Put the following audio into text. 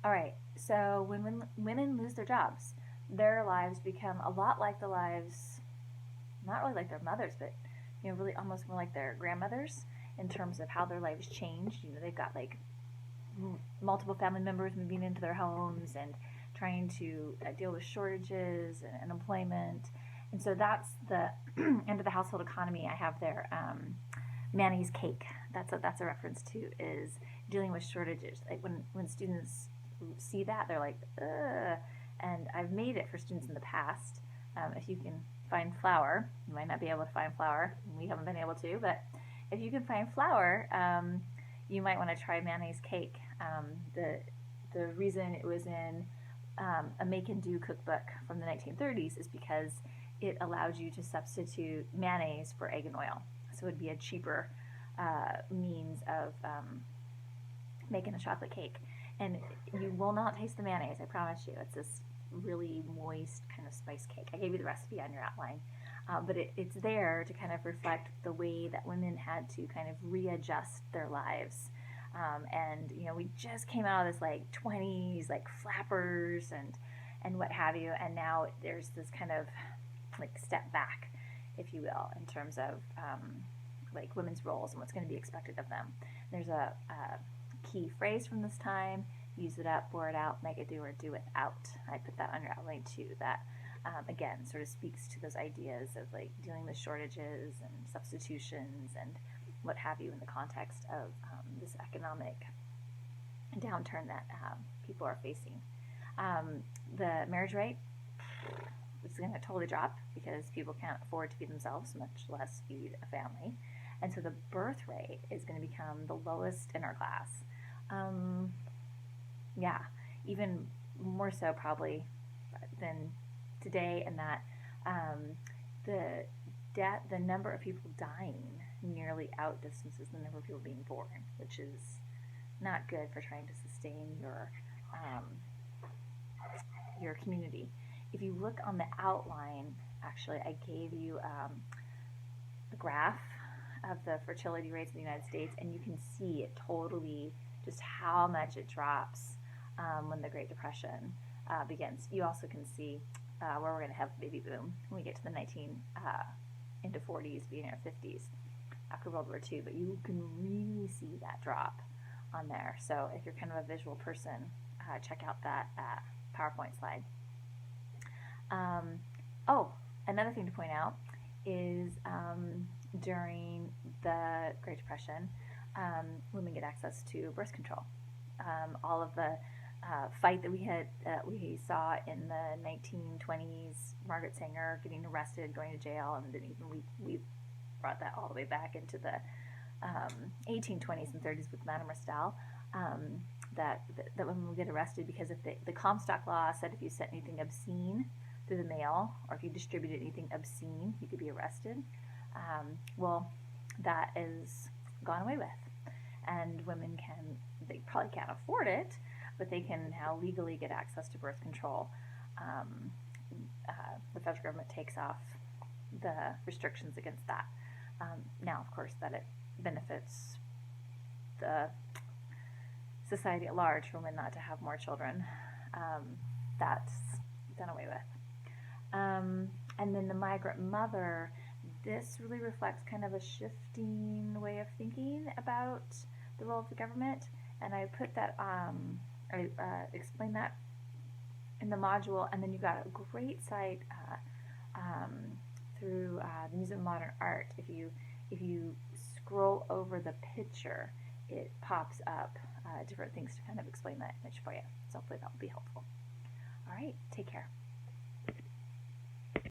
All right, so when women lose their jobs, their lives become a lot like the lives, not really like their mothers, but really almost more like their grandmothers in terms of how their lives changed. They've got like multiple family members moving into their homes and trying to deal with shortages and unemployment. And so that's the end of the household economy I have there. Mayonnaise Cake. That's a reference to is dealing with shortages. Like when students see that, they're like, ugh. And I've made it for students in the past. If you can find flour, you might not be able to find flour. We haven't been able to, but if you can find flour, you might want to try mayonnaise cake. The reason it was in a make and do cookbook from the 1930s is because it allowed you to substitute mayonnaise for egg and oil. So it would be a cheaper means of making a chocolate cake. And you will not taste the mayonnaise, I promise you. It's this really moist kind of spice cake. I gave you the recipe on your outline. But it's there to kind of reflect the way that women had to kind of readjust their lives. And we just came out of this like 20s, like flappers and what have you, and now there's this kind of like step back, if you will, in terms of like women's roles and what's going to be expected of them. There's a key phrase from this time: use it up, pour it out, make it do or do without. I put that on your outline too. That again sort of speaks to those ideas of like dealing with shortages and substitutions and what have you in the context of this economic downturn that people are facing. The marriage rate is going to totally drop because people can't afford to feed themselves, much less feed a family. And so the birth rate is going to become the lowest in our class. Yeah, even more so probably than today, and that the number of people dying nearly outdistances the number of people being born, which is not good for trying to sustain your community. If you look on the outline, actually, I gave you a graph of the fertility rates in the United States, and you can see it totally just how much it drops when the Great Depression begins. You also can see where we're going to have a baby boom when we get to the into 40s, beginning of 50s, after World War II. But you can really see that drop on there. So if you're kind of a visual person, check out that PowerPoint slide. Another thing to point out is during the Great Depression, women get access to birth control. All of the fight that we saw in the 1920s, Margaret Sanger getting arrested, going to jail, and then even we brought that all the way back into the 1820s and 30s with Madame Restall. That women would get arrested because if the Comstock law said if you sent anything obscene through the mail or if you distributed anything obscene, you could be arrested. Well, that is gone away with, and women they probably can't afford it, but they can now legally get access to birth control. The federal government takes off the restrictions against that. Now, of course, that it benefits the society at large for women not to have more children. That's done away with. And then the migrant mother, this really reflects kind of a shifting way of thinking about the role of the government. And I put that, I explained that in the module. And then you've got a great site through the Museum of Modern Art. If you scroll over the picture, it pops up different things to kind of explain that image for you. So hopefully that will be helpful. All right, take care.